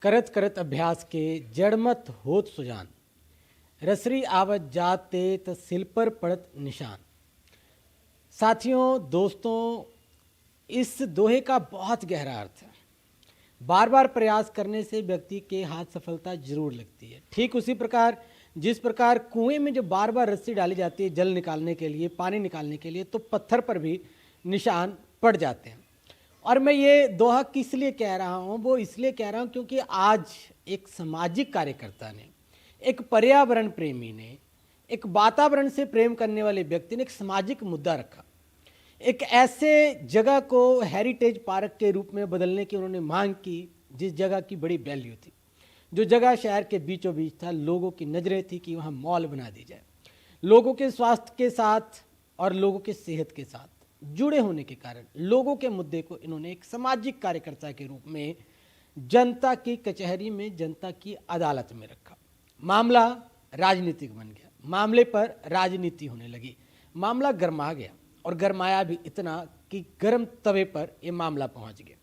करत करत अभ्यास के जड़मत होत सुजान, रसरी आवत जात ते त सिल पर पड़त निशान। साथियों, दोस्तों, इस दोहे का बहुत गहरा अर्थ है। बार बार प्रयास करने से व्यक्ति के हाथ सफलता जरूर लगती है। ठीक उसी प्रकार जिस प्रकार कुएं में जो बार बार रस्सी डाली जाती है जल निकालने के लिए, पानी निकालने के लिए, तो पत्थर पर भी निशान पड़ जाते हैं। और मैं ये दोहा किस लिए कह रहा हूँ, वो इसलिए कह रहा हूँ क्योंकि आज एक सामाजिक कार्यकर्ता ने, एक पर्यावरण प्रेमी ने, एक वातावरण से प्रेम करने वाले व्यक्ति ने एक सामाजिक मुद्दा रखा। एक ऐसे जगह को हेरिटेज पार्क के रूप में बदलने की उन्होंने मांग की जिस जगह की बड़ी वैल्यू थी, जो जगह शहर के बीचों बीच था। लोगों की नज़रें थी कि वहाँ मॉल बना दी जाए। लोगों के स्वास्थ्य के साथ और लोगों के सेहत के साथ जुड़े होने के कारण लोगों के मुद्दे को इन्होंने एक सामाजिक कार्यकर्ता के रूप में जनता की कचहरी में, जनता की अदालत में रखा। मामला राजनीतिक बन गया, मामले पर राजनीति होने लगी, मामला गरमा गया और गरमाया भी इतना कि गर्म तवे पर यह मामला पहुंच गया।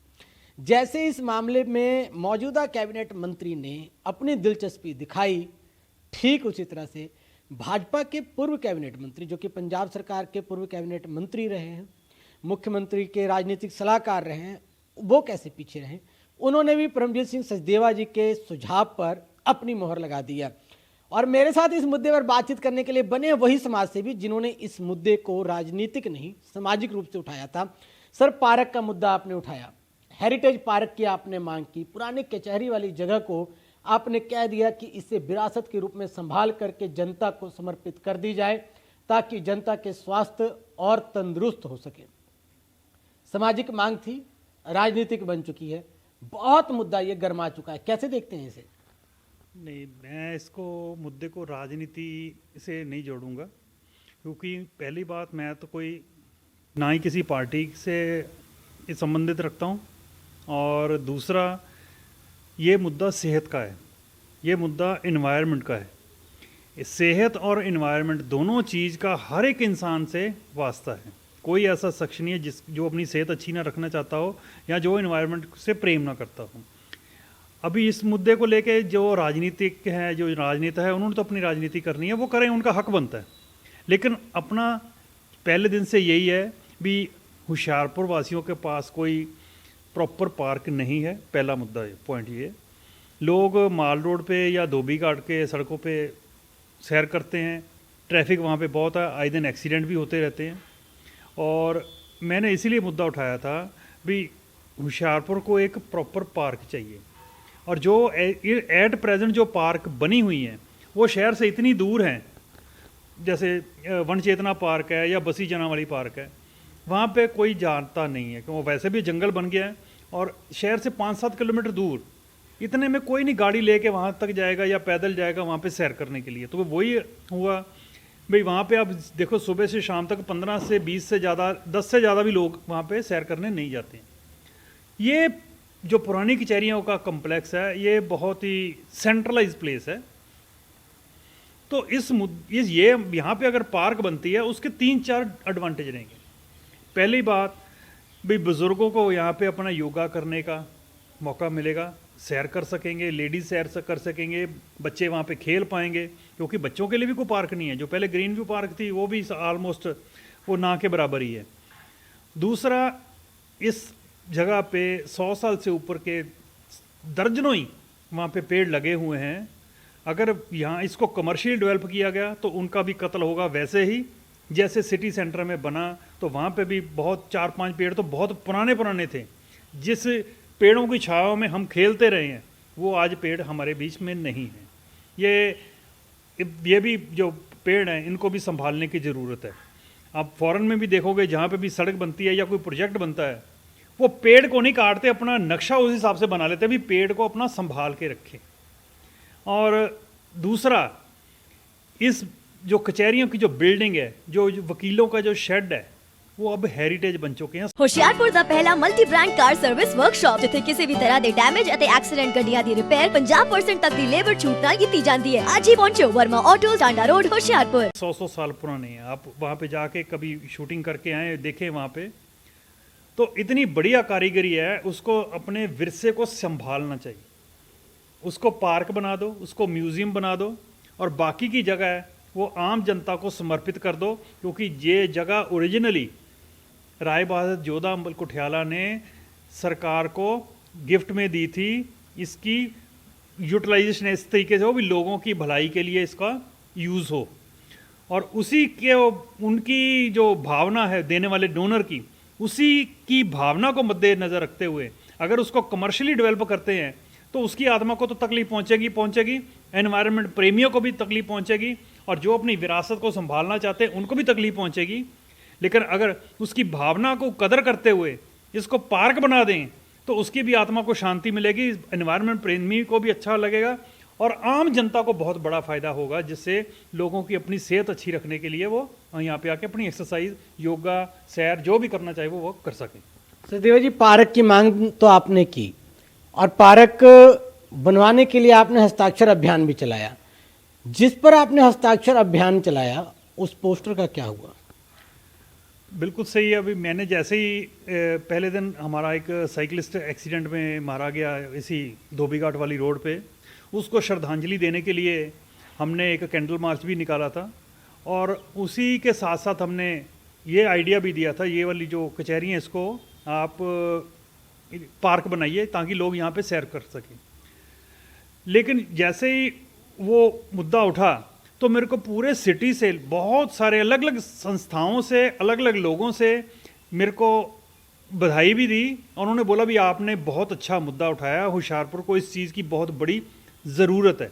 जैसे इस मामले में मौजूदा कैबिनेट मंत्री ने अपनी दिलचस्पी दिखाई, ठीक उसी तरह से भाजपा के पूर्व कैबिनेट मंत्री, जो कि पंजाब सरकार के पूर्व कैबिनेट मंत्री रहे हैं, मुख्यमंत्री के राजनीतिक सलाहकार रहे हैं, वो कैसे पीछे रहे, उन्होंने भी परमजीत सिंह सचदेवा जी के सुझाव पर अपनी मोहर लगा दिया। और मेरे साथ इस मुद्दे पर बातचीत करने के लिए बने वही समाजसेवी जिन्होंने इस मुद्दे को राजनीतिक नहीं सामाजिक रूप से उठाया था। सर, पार्क का मुद्दा आपने उठाया, हेरिटेज पार्क की आपने मांग की, पुरानी कचहरी वाली जगह को आपने कह दिया कि इसे विरासत के रूप में संभाल करके जनता को समर्पित कर दी जाए ताकि जनता के स्वास्थ्य और तंदुरुस्त हो सके। सामाजिक मांग थी, राजनीतिक बन चुकी है, बहुत मुद्दा ये गरमा चुका है। कैसे देखते हैं इसे? नहीं, मैं इसको मुद्दे को राजनीति से नहीं जोड़ूंगा, क्योंकि पहली बात, मैं तो कोई ना ही किसी पार्टी से संबंधित रखता हूं, और दूसरा ये मुद्दा सेहत का है, ये मुद्दा इन्वायरमेंट का है। सेहत और इन्वायरमेंट दोनों चीज़ का हर एक इंसान से वास्ता है। कोई ऐसा शख्स नहीं है जो अपनी सेहत अच्छी ना रखना चाहता हो या जो इन्वायरमेंट से प्रेम ना करता हो। अभी इस मुद्दे को लेके जो राजनीतिक है, जो राजनेता है, उन्होंने तो अपनी राजनीति करनी है, वो करें, उनका हक बनता है। लेकिन अपना पहले दिन से यही है भी, होशियारपुर वासियों के पास कोई प्रॉपर पार्क नहीं है। पहला मुद्दा पॉइंट ये, लोग माल रोड पे या धोबी घाट के सड़कों पे सैर करते हैं, ट्रैफिक वहाँ पे बहुत है, आए दिन एक्सीडेंट भी होते रहते हैं। और मैंने इसीलिए मुद्दा उठाया था भी होशियारपुर को एक प्रॉपर पार्क चाहिए। और जो एट प्रेजेंट जो पार्क बनी हुई हैं वो शहर से इतनी दूर हैं, जैसे वन चेतना पार्क है या बसी जना वाली पार्क है, वहाँ पे कोई जानता नहीं है, क्योंकि वैसे भी जंगल बन गया है और शहर से 5-7 किलोमीटर दूर, इतने में कोई नहीं गाड़ी लेके वहाँ तक जाएगा या पैदल जाएगा वहाँ पे सैर करने के लिए। तो वही हुआ भाई, वहाँ पे आप देखो सुबह से शाम तक 15 से 20 से ज़्यादा, 10 से ज़्यादा भी लोग वहाँ पे सैर करने नहीं जाते हैं। ये जो पुरानी कचहरियों का कम्प्लेक्स है, ये बहुत ही सेंट्रलाइज प्लेस है। तो ये यहाँ पे अगर पार्क बनती है, उसके 3-4 एडवांटेज रहेंगे। पहली बात भाई, बुज़ुर्गों को यहाँ पे अपना योगा करने का मौका मिलेगा, सैर कर सकेंगे, लेडीज सैर कर सकेंगे, बच्चे वहाँ पे खेल पाएंगे, क्योंकि बच्चों के लिए भी कोई पार्क नहीं है। जो पहले ग्रीन व्यू पार्क थी वो भी ऑलमोस्ट वो ना के बराबर ही है। दूसरा, इस जगह पे 100 साल से ऊपर के दर्जनों ही वहाँ पे पेड़ लगे हुए हैं। अगर यहाँ इसको कमर्शियल डेवलप किया गया तो उनका भी कत्ल होगा, वैसे ही जैसे सिटी सेंटर में बना तो वहाँ पे भी बहुत 4-5 पेड़ तो बहुत पुराने थे, जिस पेड़ों की छाँव में हम खेलते रहे हैं, वो आज पेड़ हमारे बीच में नहीं है। ये भी जो पेड़ हैं, इनको भी संभालने की ज़रूरत है। आप फॉरेन में भी देखोगे, जहाँ पे भी सड़क बनती है या कोई प्रोजेक्ट बनता है, वो पेड़ को नहीं काटते, अपना नक्शा उस हिसाब से बना लेते हैं भी पेड़ को अपना संभाल के रखें। और दूसरा, इस जो कचहरियों की जो बिल्डिंग है, जो वकीलों का जो शेड है, वो अब ਹੈਰੀਟੇਜ बन चुके हैं। ਹੁਸ਼ਿਆਰਪੁਰ ਦਾ ਪਹਿਲਾ ਮਲਟੀ ਬ੍ਰਾਂਡ ਕਾਰ ਸਰਵਿਸ ਵਰਕਸ਼ਾਪ, ਜਿੱਥੇ ਕਿਸੇ ਵੀ ਤਰ੍ਹਾਂ ਦੇ ਡੈਮੇਜ ਅਤੇ ਐਕਸੀਡੈਂਟ ਗੱਡੀਆਂ ਦੀ ਰਿਪੇਅਰ 50% तक ਦੀ ਲੇਬਰ ਛੂਟ ਨਾਲ ਕੀਤੀ ਜਾਂਦੀ ਹੈ। ਅੱਜ ਹੀ ਪਹੁੰਚੋ वर्मा ऑटो, टांडा रोड, होशियारपुर। 100 साल पुराने हैं। आप वहाँ पे जाके कभी शूटिंग करके आए, देखें वहाँ पे, तो इतनी बढ़िया कारीगरी है, उसको अपने विरसे को संभालना चाहिए। उसको पार्क बना दो, उसको म्यूज़ियम बना दो, और बाकी की जगह है वो आम जनता को समर्पित कर दो, क्योंकि ये जगह ओरिजिनली राय बहादुर जोधा अम्बल कुठियाला ने सरकार को गिफ्ट में दी थी। इसकी यूटिलाइजेशन इस तरीके से हो भी लोगों की भलाई के लिए इसका यूज़ हो, और उसी के उनकी जो भावना है देने वाले डोनर की, उसी की भावना को मद्देनज़र रखते हुए अगर उसको कमर्शियली डेवलप करते हैं तो उसकी आत्मा को तो तकलीफ पहुंचेगी, एनवायरनमेंट प्रेमियों को भी तकलीफ पहुंचेगी, और जो अपनी विरासत को संभालना चाहते हैं उनको भी तकलीफ पहुंचेगी। लेकिन अगर उसकी भावना को कदर करते हुए इसको पार्क बना दें तो उसकी भी आत्मा को शांति मिलेगी, एनवायरनमेंट प्रेमी को भी अच्छा लगेगा, और आम जनता को बहुत बड़ा फ़ायदा होगा, जिससे लोगों की अपनी सेहत अच्छी रखने के लिए वो यहाँ पे आके अपनी एक्सरसाइज, योगा, सैर जो भी करना चाहिए वो कर सकें। सचदेवा जी, पार्क की मांग तो आपने की और पार्क बनवाने के लिए आपने हस्ताक्षर अभियान भी चलाया। जिस पर आपने हस्ताक्षर अभियान चलाया उस पोस्टर का क्या हुआ? बिल्कुल सही है। अभी मैंने जैसे ही पहले दिन हमारा एक साइकिलिस्ट एक्सीडेंट में मारा गया इसी धोबी घाट वाली रोड पे, उसको श्रद्धांजलि देने के लिए हमने एक कैंडल मार्च भी निकाला था, और उसी के साथ साथ हमने ये आइडिया भी दिया था, ये वाली जो कचहरी है इसको आप पार्क बनाइए ताकि लोग यहाँ पे सैर कर सकें। लेकिन जैसे ही वो मुद्दा उठा तो मेरे को पूरे सिटी से बहुत सारे अलग अलग संस्थाओं से, अलग अलग लोगों से मेरे को बधाई भी दी, और उन्होंने बोला भी आपने बहुत अच्छा मुद्दा उठाया, होशियारपुर को इस चीज़ की बहुत बड़ी ज़रूरत है।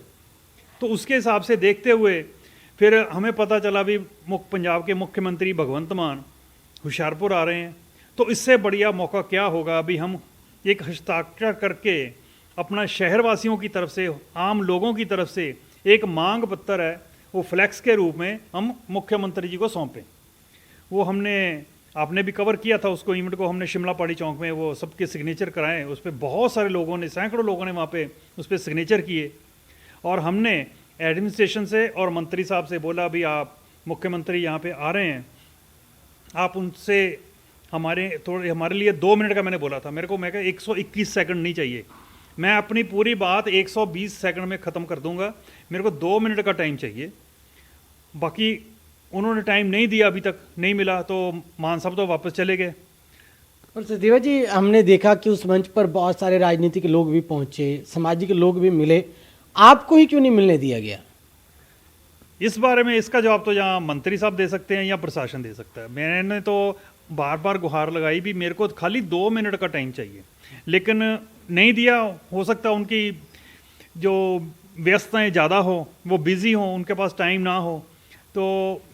तो उसके हिसाब से देखते हुए फिर हमें पता चला भी पंजाब के मुख्यमंत्री भगवंत मान होशियारपुर आ रहे हैं, तो इससे बढ़िया मौका क्या होगा। अभी हम एक हस्ताक्षर करके अपना शहरवासियों की तरफ से, आम लोगों की तरफ से एक मांग पत्र है वो फ्लैक्स के रूप में हम मुख्यमंत्री जी को सौंपें। वो हमने, आपने भी कवर किया था उसको, इवेंट को हमने शिमला पाड़ी चौक में वो सबके सिग्नेचर कराए, उस पर बहुत सारे लोगों ने, सैकड़ों लोगों ने वहाँ पे उस पर सिग्नेचर किए, और हमने एडमिनिस्ट्रेशन से और मंत्री साहब से बोला भी आप मुख्यमंत्री यहाँ पे आ रहे हैं, आप उनसे हमारे लिए 2 मिनट का मैंने बोला था, मेरे को मैं 121 सेकंड नहीं चाहिए, मैं अपनी पूरी बात 120 सेकंड में ख़त्म कर दूंगा, मेरे को 2 मिनट का टाइम चाहिए। बाकी उन्होंने टाइम नहीं दिया, अभी तक नहीं मिला, तो मान साहब तो वापस चले गए। और सचदेवा जी, हमने देखा कि उस मंच पर बहुत सारे राजनीतिक लोग भी पहुंचे, सामाजिक लोग भी मिले, आपको ही क्यों नहीं मिलने दिया गया? इस बारे में इसका जवाब तो यहाँ मंत्री साहब दे सकते हैं या प्रशासन दे सकता है। मैंने तो बार बार गुहार लगाई भी मेरे को खाली 2 मिनट का टाइम चाहिए, लेकिन नहीं दिया। हो सकता है उनकी जो व्यस्तताएं ज़्यादा हो, वो बिज़ी हो, उनके पास टाइम ना हो। तो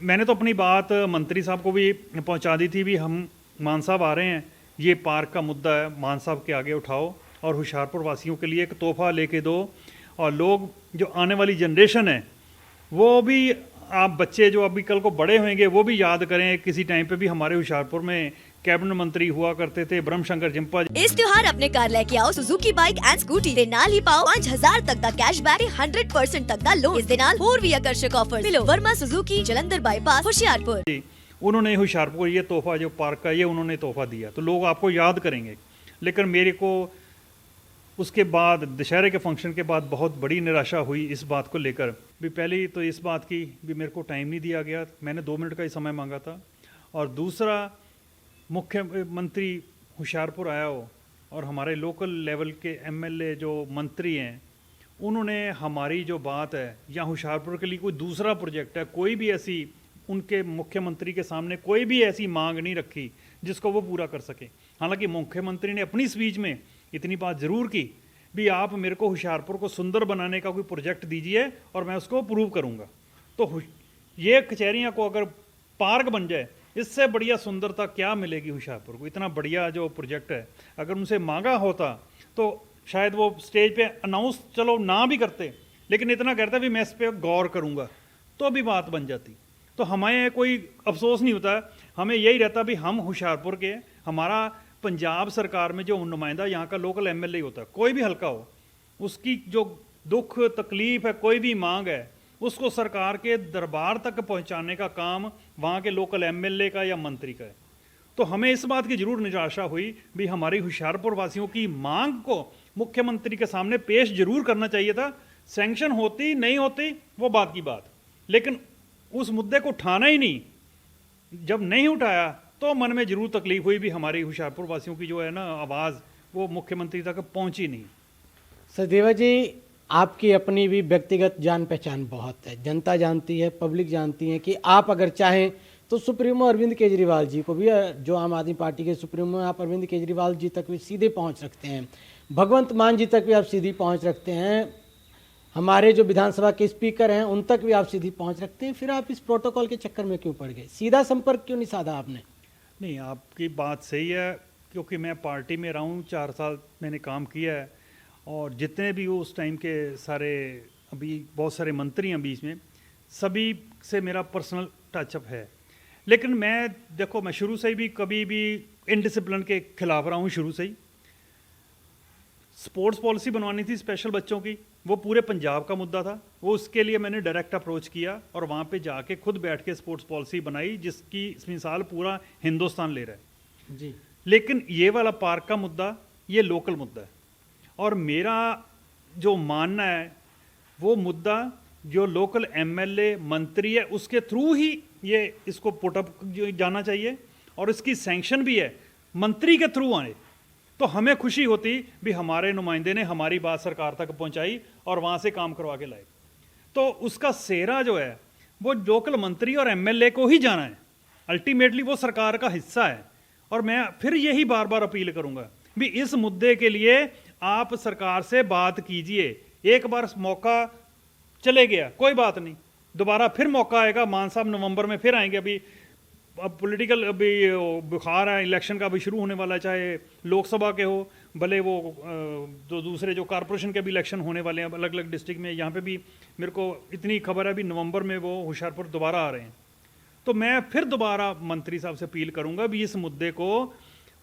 मैंने तो अपनी बात मंत्री साहब को भी पहुंचा दी थी भी हम, मान साहब आ रहे हैं, ये पार्क का मुद्दा है, मान साहब के आगे उठाओ और होशियारपुर वासियों के लिए एक तोहफा लेके दो, और लोग जो आने वाली जनरेशन है वो भी, आप बच्चे जो अभी कल को बड़े होंगे वो भी याद करें किसी टाइम पे भी हमारे होशियारपुर में कैबिनेट मंत्री हुआ करते थे ब्रह्म शंकर जिम्पा। इस त्योहार अपने कार लेके आओ सुजुकी बाइक एंड स्कूटी ते नाल ही पाओ 5000 तक का कैशबैक, 100% तक का लोन। इस दे नाल होर भी आकर्षक ऑफर मिलो। Verma Suzuki, Jalandhar bypass, Hoshiarpur. उन्होंने होशियारपुर ये तोहफा जो पार्क का ये उन्होंने तोहफा दिया, तो लोग आपको याद करेंगे। लेकिन मेरे को उसके बाद दशहरे के फंक्शन के बाद बहुत बड़ी निराशा हुई इस बात को लेकर भी। पहली तो इस बात की भी मेरे को टाइम नहीं दिया गया, मैंने 2 मिनट का ही समय मांगा था, और दूसरा मुख्यमंत्री होशियारपुर आया हो और हमारे लोकल लेवल के एमएलए जो मंत्री हैं उन्होंने हमारी जो बात है या होशियारपुर के लिए कोई दूसरा प्रोजेक्ट है, कोई भी ऐसी उनके मुख्यमंत्री के सामने कोई भी ऐसी मांग नहीं रखी जिसको वो पूरा कर सके। हालांकि मुख्यमंत्री ने अपनी स्पीच में इतनी बात ज़रूर की भी आप मेरे को होशियारपुर को सुंदर बनाने का कोई प्रोजेक्ट दीजिए और मैं उसको अप्रूव करूँगा। तो ये कचहरियाँ को अगर पार्क बन जाए, इससे बढ़िया सुंदरता क्या मिलेगी होशियारपुर को। इतना बढ़िया जो प्रोजेक्ट है, अगर उनसे मांगा होता तो शायद वो स्टेज पे अनाउंस चलो ना भी करते, लेकिन इतना कहता भी मैं इस पर गौर करूँगा, तो भी बात बन जाती। तो हमें कोई अफसोस नहीं होता, हमें यही रहता भी हम होशियारपुर के, हमारा पंजाब सरकार में जो नुमाइंदा यहाँ का लोकल एमएलए होता है, कोई भी हल्का हो, उसकी जो दुख तकलीफ है, कोई भी मांग है, उसको सरकार के दरबार तक पहुँचाने का काम वहाँ के लोकल एमएलए का या मंत्री का है। तो हमें इस बात की जरूर निराशा हुई भी हमारी होशियारपुर वासियों की मांग को मुख्यमंत्री के सामने पेश जरूर करना चाहिए था। सैंक्शन होती नहीं होती वो बात की बात, लेकिन उस मुद्दे को उठाना ही नहीं। जब नहीं उठाया तो मन में जरूर तकलीफ हुई भी, हमारी होशियारपुर वासियों की जो है ना आवाज़ वो मुख्यमंत्री तक पहुंची नहीं। सचदेवा जी, आपकी अपनी भी व्यक्तिगत जान पहचान बहुत है, जनता जानती है, पब्लिक जानती है कि आप अगर चाहें तो सुप्रीमो अरविंद केजरीवाल जी को भी, जो आम आदमी पार्टी के सुप्रीमो हैं, आप अरविंद केजरीवाल जी तक भी सीधे पहुंच रखते हैं, भगवंत मान जी तक भी आप सीधी पहुंच रखते हैं, हमारे जो विधानसभा के स्पीकर हैं उन तक भी आप सीधी पहुंच रखते हैं। फिर आप इस प्रोटोकॉल के चक्कर में क्यों पड़ गए? सीधा संपर्क क्यों नहीं साधा आपने? नहीं, आपकी बात सही है, क्योंकि मैं पार्टी में रहा हूँ, 4 साल मैंने काम किया है, और जितने भी उस टाइम के सारे, अभी बहुत सारे मंत्री हैं बीच में, सभी से मेरा पर्सनल टचअप है। लेकिन मैं देखो, मैं शुरू से ही भी कभी भी इनडिसिप्लिन के खिलाफ रहा हूँ। शुरू से ही स्पोर्ट्स पॉलिसी बनवानी थी स्पेशल बच्चों की, वो पूरे पंजाब का मुद्दा था, वो उसके लिए मैंने डायरेक्ट अप्रोच किया और वहाँ पे जाके खुद बैठ के स्पोर्ट्स पॉलिसी बनाई, जिसकी मिसाल पूरा हिंदुस्तान ले रहा है जी। लेकिन ये वाला पार्क का मुद्दा ये लोकल मुद्दा है, और मेरा जो मानना है वो मुद्दा जो लोकल एमएलए मंत्री है उसके थ्रू ही ये इसको पुटअप जाना चाहिए, और इसकी सैंक्शन भी है मंत्री के थ्रू आने। तो हमें खुशी होती भी हमारे नुमाइंदे ने हमारी बात सरकार तक पहुंचाई और वहाँ से काम करवा के लाए। तो उसका सेहरा जो है वो लोकल मंत्री और एमएलए को ही जाना है, अल्टीमेटली वो सरकार का हिस्सा है। और मैं फिर यही बार बार अपील करूंगा भी इस मुद्दे के लिए आप सरकार से बात कीजिए। एक बार मौका चले गया, कोई बात नहीं, दोबारा फिर मौका आएगा। मान साहब नवंबर में फिर आएंगे। अभी अब पॉलिटिकल अभी बुखार है, इलेक्शन का अभी शुरू होने वाला है, चाहे लोकसभा के हो, भले वो जो दूसरे जो कॉरपोरेशन के भी इलेक्शन होने वाले हैं अलग अलग डिस्ट्रिक्ट में। यहाँ पे भी मेरे को इतनी खबर है, अभी नवंबर में वो होशियारपुर दोबारा आ रहे हैं। तो मैं फिर दोबारा मंत्री साहब से अपील करूंगा भी इस मुद्दे को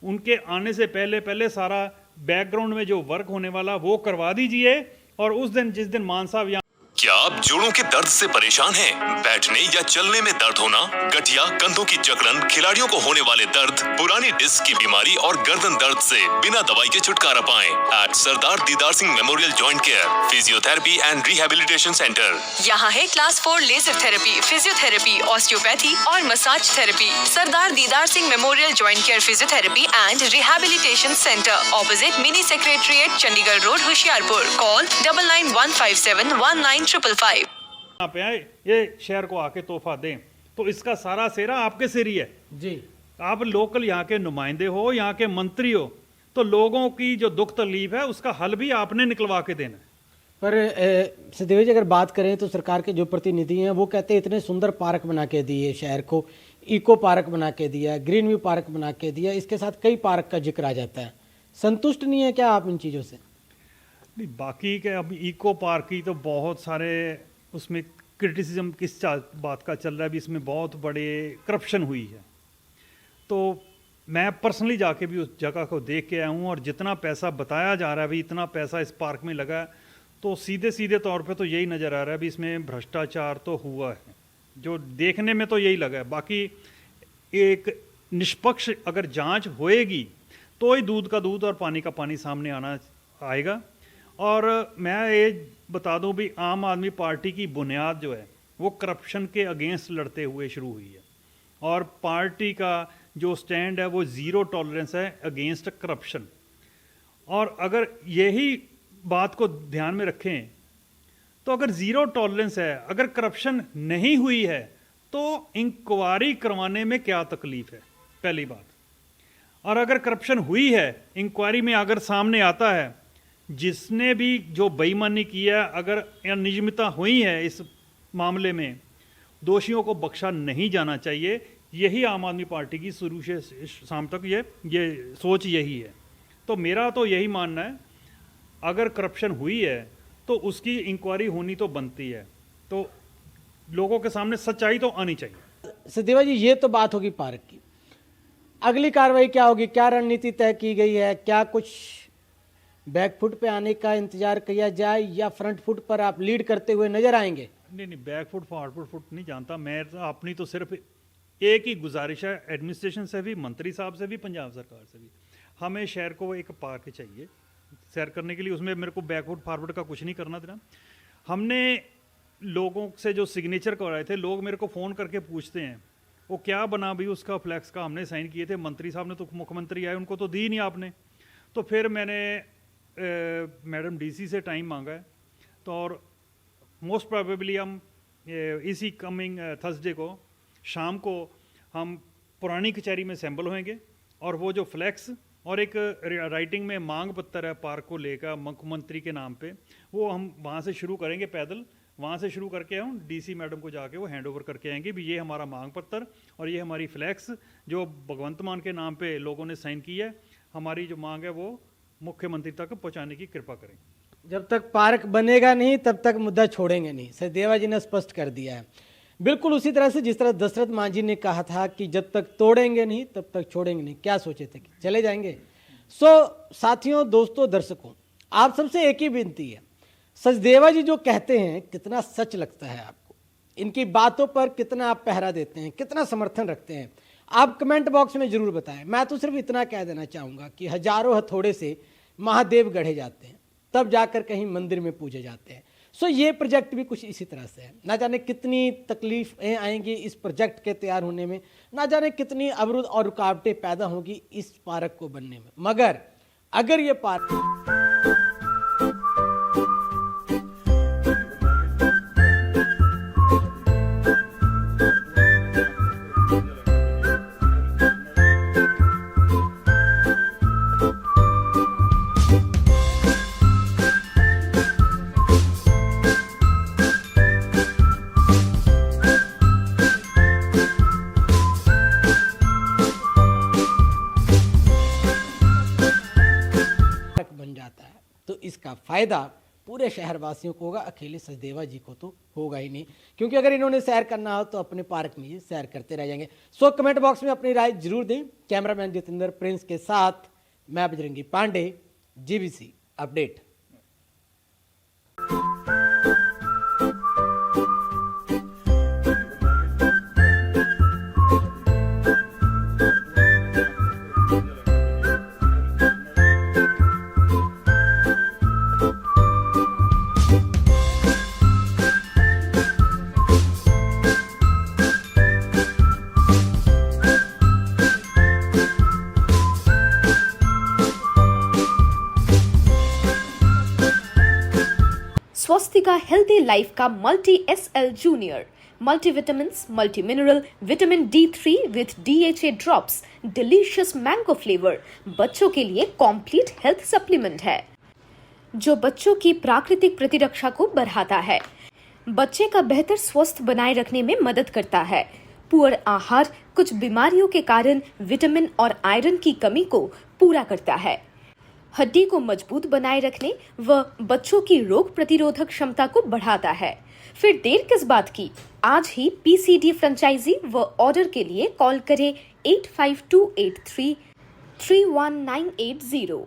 उनके आने से पहले पहले सारा बैकग्राउंड में जो वर्क होने वाला वो करवा दीजिए, और उस दिन जिस दिन मान साहब यहाँ। क्या आप जोड़ों के दर्द से परेशान हैं? बैठने या चलने में दर्द होना, गठिया, कंधों की जकड़न, खिलाड़ियों को होने वाले दर्द, पुरानी डिस्क की बीमारी और गर्दन दर्द से बिना दवाई के छुटकारा पाएं। At Sardar Didar Singh memorial joint care physiotherapy and rehabilitation centre. यहाँ है class 4 laser therapy, physiotherapy, osteopathy और massage therapy. Sardar Didar Singh memorial joint care physiotherapy and rehabilitation centre, opposite mini secretariat, Chandigarh road, Hoshiarpur. Call 9915719555। यहाँ पे आए, ये शहर को आके तोहफा दें, तो इसका सारा सेहरा आपके सिर ही है जी। आप लोकल यहाँ के नुमाइंदे हो, यहाँ के मंत्री हो, तो लोगों की जो दुख तकलीफ है उसका हल भी आपने निकलवा के देना है। पर सचदेव जी, अगर बात करें तो सरकार के जो प्रतिनिधि हैं वो कहते हैं इतने सुंदर पार्क बना के दिए शहर को, इको पार्क बना के दिया, ग्रीन व्यू पार्क बना के दिया, इसके साथ कई पार्क का जिक्र आ जाता है। संतुष्ट नहीं है क्या आप इन चीज़ों से? नहीं, बाकी के अब इको पार्क की तो बहुत सारे उसमें क्रिटिसिज्म किस बात का चल रहा है भी, इसमें बहुत बड़े करप्शन हुई है। तो मैं पर्सनली जाके भी उस जगह को देख के आया हूँ, और जितना पैसा बताया जा रहा है भी इतना पैसा इस पार्क में लगा है, तो सीधे सीधे तौर पे तो यही नज़र आ रहा है भी इसमें भ्रष्टाचार तो हुआ है, जो देखने में तो यही लगा है। बाकी एक निष्पक्ष अगर जांच होएगी तो ही दूध का दूध और पानी का पानी सामने आना आएगा। और मैं ये बता दूं भी आम आदमी पार्टी की बुनियाद जो है वो करप्शन के अगेंस्ट लड़ते हुए शुरू हुई है, और पार्टी का जो स्टैंड है वो ज़ीरो टॉलरेंस है अगेंस्ट करप्शन। और अगर यही बात को ध्यान में रखें तो अगर ज़ीरो टॉलरेंस है, अगर करप्शन नहीं हुई है तो इंक्वायरी करवाने में क्या तकलीफ है, पहली बात। और अगर करप्शन हुई है, इंक्वायरी में अगर सामने आता है जिसने भी जो बेईमानी की है, अगर अनियमितता हुई है इस मामले में, दोषियों को बख्शा नहीं जाना चाहिए। यही आम आदमी पार्टी की शुरू से शाम तक ये सोच यही है। तो मेरा तो यही मानना है, अगर करप्शन हुई है तो उसकी इंक्वायरी होनी तो बनती है, तो लोगों के सामने सच्चाई तो आनी चाहिए। सचदेवा जी, ये तो बात होगी पार्क की, अगली कार्रवाई क्या होगी? क्या रणनीति तय की गई है? क्या कुछ बैक फुट पे आने का इंतजार किया जाए या फ्रंट फुट पर आप लीड करते हुए नजर आएंगे? नहीं, बैक फुट फॉरवर्ड फुट नहीं जानता मैं। अपनी तो सिर्फ एक ही गुजारिश है एडमिनिस्ट्रेशन से भी, मंत्री साहब से भी, पंजाब सरकार से भी, हमें शहर को एक पार्क चाहिए, सैर करने के लिए, उसमें मेरे को बैकवर्ड फॉरवर्ड का कुछ नहीं करना था। हमने लोगों से जो सिग्नेचर करवाए थे, लोग मेरे को फ़ोन करके पूछते हैं वो क्या बना भी उसका फ्लैक्स का, हमने साइन किए थे, मंत्री साहब ने तो, मुख्यमंत्री आए उनको तो दी नहीं आपने। तो फिर मैंने मैडम डीसी से टाइम मांगा है, तो और मोस्ट प्रोबेबली हम इसी कमिंग थर्सडे को शाम को हम पुरानी कचहरी में सैम्बल होंगे और वो जो फ्लैक्स और एक राइटिंग में मांग पत्र है पार्क को लेकर मुख्यमंत्री के नाम पे, वो हम वहाँ से शुरू करेंगे पैदल, वहाँ से शुरू करके हम डीसी मैडम को जाके वो हैंड ओवर करके आएंगे भी ये हमारा मांग पत्र और ये हमारी फ्लैक्स जो भगवंत मान के नाम पे लोगों ने साइन की है, हमारी जो मांग है वो मुख्यमंत्री तक पहुँचाने की कृपा करें। जब तक पार्क बनेगा नहीं तब तक मुद्दा छोड़ेंगे नहीं, सचदेवा जी ने स्पष्ट कर दिया है। बिल्कुल उसी तरह से जिस तरह दशरथ मांझी ने कहा था कि जब तक तोड़ेंगे नहीं तब तक छोड़ेंगे नहीं, क्या सोचे थे कि चले जाएंगे। साथियों, दोस्तों, दर्शकों, आप सबसे एक ही विनती है, सचदेवा जी जो कहते हैं कितना सच लगता है आपको, इनकी बातों पर कितना आप पहरा देते हैं, कितना समर्थन रखते हैं, आप कमेंट बॉक्स में जरूर बताएं। मैं तो सिर्फ इतना कह देना चाहूँगा कि हजारों हथौड़े से महादेव गढ़े जाते हैं, तब जाकर कहीं मंदिर में पूजे जाते हैं। ये प्रोजेक्ट भी कुछ इसी तरह से है। ना जाने कितनी तकलीफें आएंगी इस प्रोजेक्ट के तैयार होने में, ना जाने कितनी अवरुद्ध और रुकावटें पैदा होंगी इस पार्क को बनने में, मगर अगर ये पार्क बन जाता है तो इसका फायदा पूरे शहरवासियों को होगा, अकेले सचदेवा जी को तो होगा ही नहीं, क्योंकि अगर इन्होंने सैर करना हो तो अपने पार्क में ये सैर करते रह जाएंगे। कमेंट बॉक्स में अपनी राय जरूर दें। कैमरामैन जितेंद्र प्रिंस के साथ मैं Bajrangi Pandey, GBC update. Swastika healthy life का multi SL junior, multivitamins, multi-mineral, vitamin D3 with DHA drops, delicious mango flavor, बच्चों के लिए complete health supplement है जो बच्चों की प्राकृतिक प्रतिरक्षा को बढ़ाता है, बच्चे का बेहतर स्वस्थ बनाए रखने में मदद करता है। पुअर आहार कुछ बीमारियों के कारण विटामिन और आयरन की कमी को पूरा करता है, हड्डी को मजबूत बनाए रखने व बच्चों की रोग प्रतिरोधक क्षमता को बढ़ाता है। फिर देर किस बात की, आज ही PCD फ्रेंचाइजी व ऑर्डर के लिए कॉल करें 8528331980।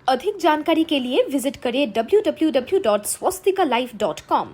अधिक जानकारी के लिए विजिट करें www.swastikalife.com।